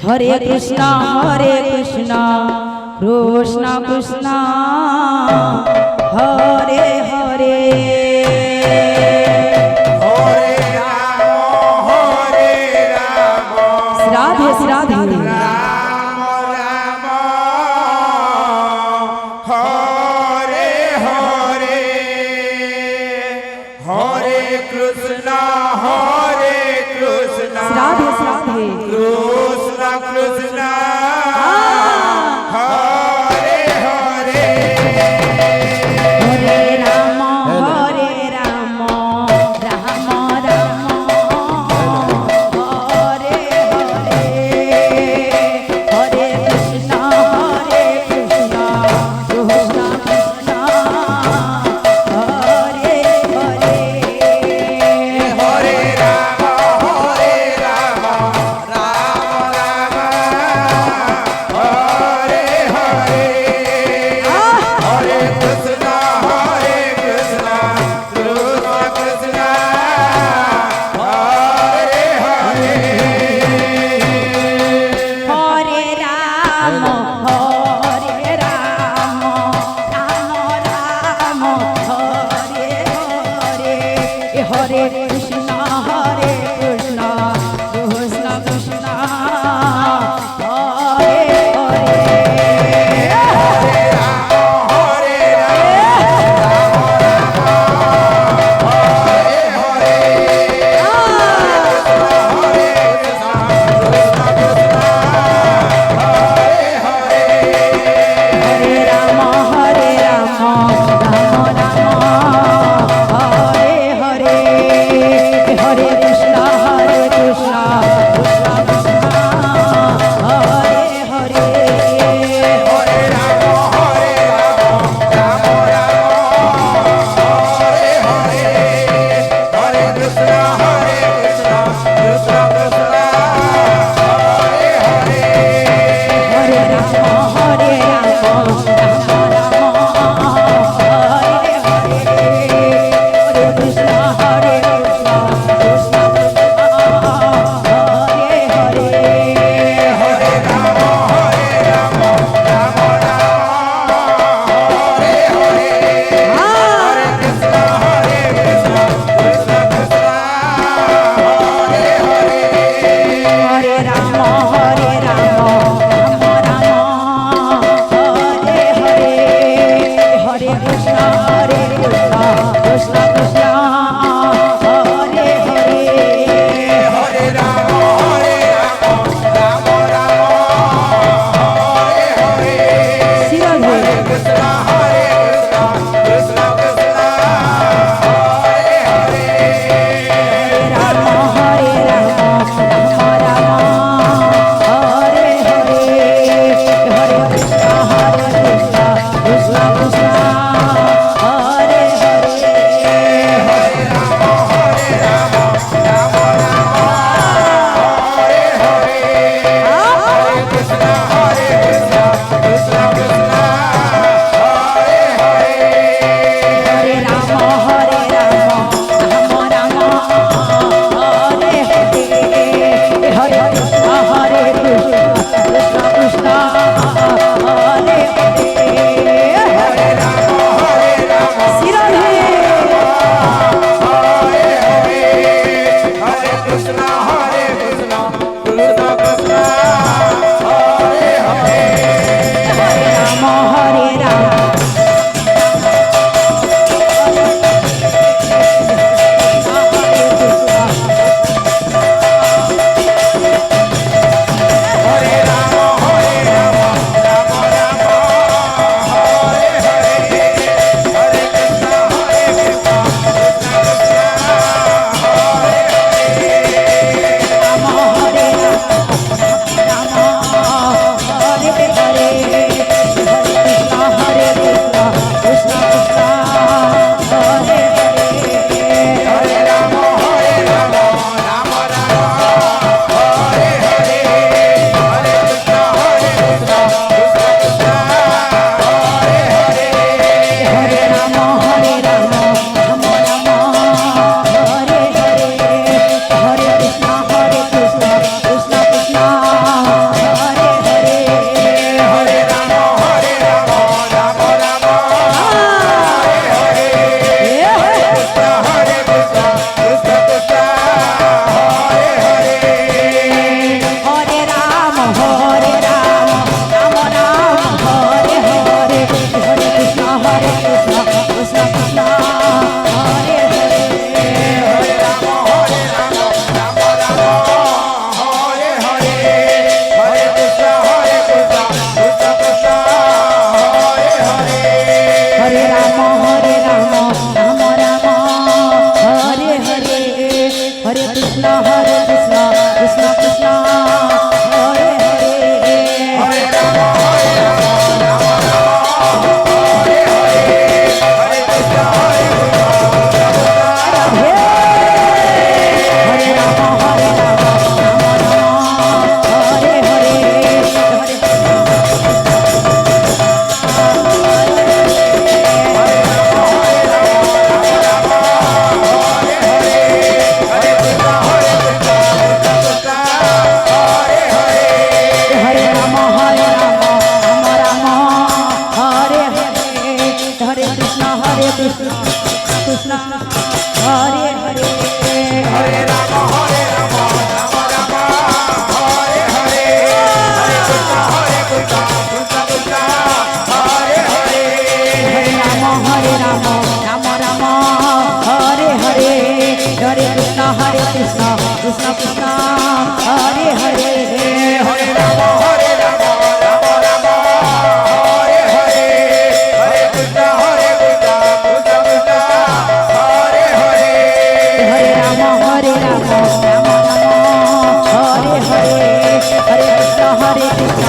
Hare Krishna Krishna Krishna Hare Hare Radhe Radhe Ram Ram Hare Hare Hare Krishna Radhe Radhe Krishna Krishna Hare Hare Hare Ram Ram Ram Hare Hare Hare Krishna Krishna Krishna Hare Hare Hare Ram Ram Ram Hare Hare Hare Krishna Krishna Krishna Hare Hare Hare Ram Ram Ram Hare Hare Hare Krishna Krishna Krishna Krishna Hare Hare Hare Ram Ram Ram Hare Hare Hare Krishna Krishna Krishna Hare Hare Hare Rama Rama Rama Hare Hare Hare Krishna Hare Hare Rama Hare Rama Rama Rama Hare Hare Hare Hare Rama Hare Rama Rama Rama Hare Hare Hare Krishna Krishna Hare Hare Hare Rama Hare Rama Rama Rama Hare Hare Hare Krishna Krishna Krishna Hare Hare Hare Rama Hare Rama Rama Rama Hare Hare Hare Krishna Krishna Krishna Hare Hare Hare Rama Hare Rama Rama Rama Hare Hare Hare Krishna Krishna Krishna Hare Hare Hare Rama Hare Rama Rama Rama Hare Hare Hare Krishna